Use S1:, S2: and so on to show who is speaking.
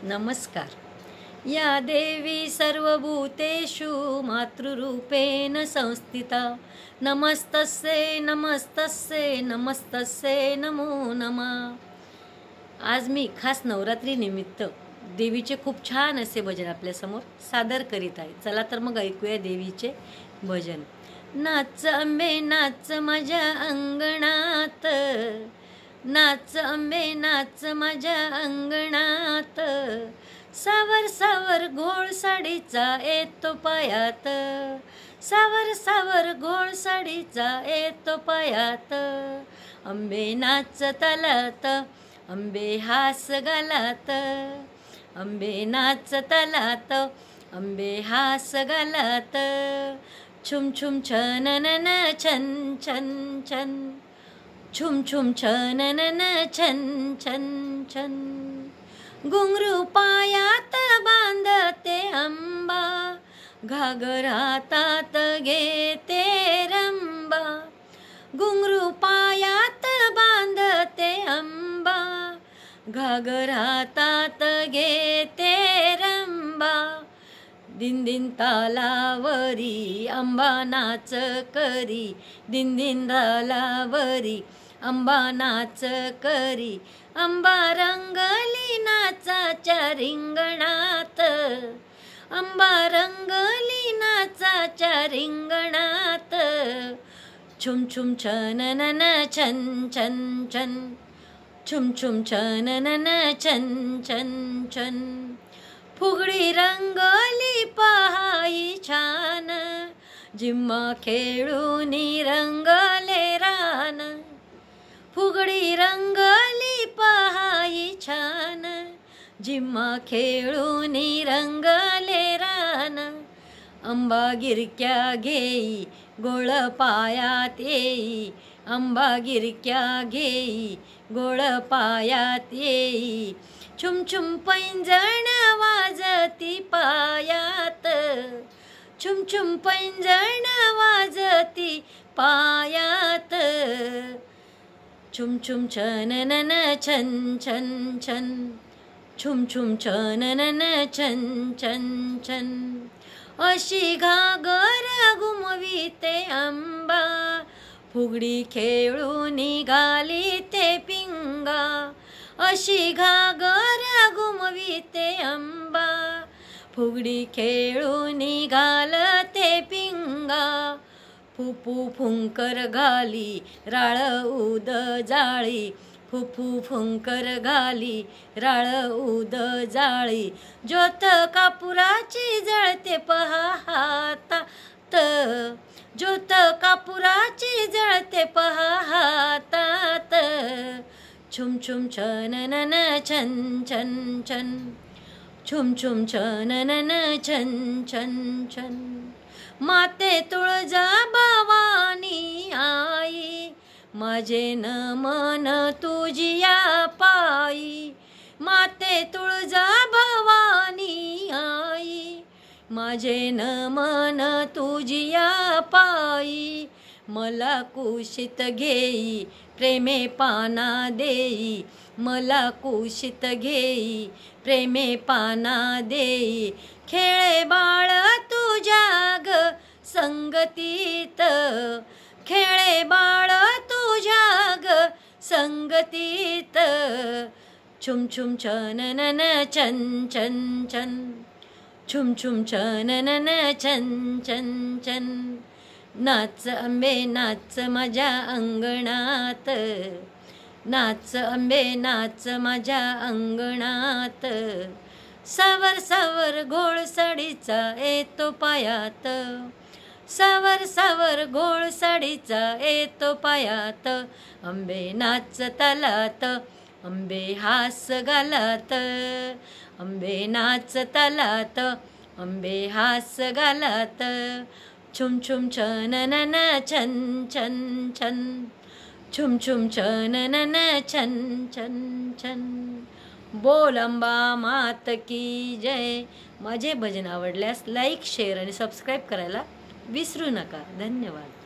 S1: नमस्कार। या देवी सर्वभूतेषु मातृरूपेण संस्थिता। नमस्तस्यै नमस्तस्यै नमस्तस्यै नमो नमः। आज मी खास नवरात्री निमित्त देवीचे खूप छान असे भजन आपल्यासमोर सादर करीत आहे। चला तर मग ऐकूया देवीचे भजन। नाच अंबे नाच माझ्या अंगणात, नाच अंबे नाच माझ्या अंगणात, सावर सावर घोळ साडीचा येतो पायात, सावर सावर घोळ साडीचा येतो पायात। अंबे नाच तालात, अंबे हास गालात, अंबे नाच तालात, अंबे हास गालात। छुम छुम छननन छन छन छन, छुम छुम छननन छन छन छन। घुंगरू पायात बांधते अंबा, घागरा हातात घेते रंबा। घुंगरू पायात बांधते अंबा, घागरा हातात घेते रंबा। दिन दिन तालावरी अंबा नाच करी, दिन दिन तालावरी अंबा नाच करी। अंबा रंगली नाचाच्या रिंगणात, अंबा रंगली नाचाच्या रिंगणात। छुम छुम छननन छन छन छन, छुम छुम छननन छन छन छन। फुगडी रंगली पहाई छान, जिम्मा खेळूनी रंगले रान। फुगडी रंगली पहाई छान, जिम्मा खेळूनी रंगले रान। अंबा गिरक्या घेई गोळ पायात येई, अंबा गिरक्या घेई गोळ पायात येई। छुम छुम पैंजण वाजती पायात, छुम छुम पैंजण वाजती पायात। छुम छुम छननन छन छन छन, छुम छुम छननन छन छन छन। अशी घागर घुमविते अंबा, फुगडी खेळून घालीते पिंगा। अशी घागर घुमविते अंबा, फुगडी खेळून घालते पिंगा। फुफू फुंकर घाली राळ उद जाळी, फुफू फुंकर घाली राळ उद जाळी। ज्योत कापुराची जळते पहा हातात, ज्योत कापुराची जळते पहा हातात। छुम छुम छननन छन छन छन, छुम छुम छननन छन छन छन। माते तुळजा भवानी आई, माझे नमन तुझिया पायी। माते तुळजा भवानी आई, माझे नमन तुझिया पायी। मला कुशीत घेई प्रेमे पाना देई, मला कुशीत घेई प्रेमे पाना देई। खेळे बाळ तुझ्या ग संगतीत, खेळे बाळ तुझ्या ग संगतीत। छुम छुम छननन छन छन छन, छुम छुम छननन छन छन छन। नाच अंबे नाच माझ्या अंगणात, नाच अंबे नाच माझ्या अंगणात। सावर सावर घोळ साडीचा येतो पायात, सावर सावर घोळ साडीचा येतो पायात। अंबे नाच तालात, अंबे हास गालात, अंबे नाच तालात, अंबे हास गालात। छुम छुम छननन छन छन छन, छुम छुम छननन छन छन छन। बोल अंबा मात की जय। माझे भजन आवडल्यास लाईक शेअर आणि सबस्क्राईब करायला विसरू नका। धन्यवाद।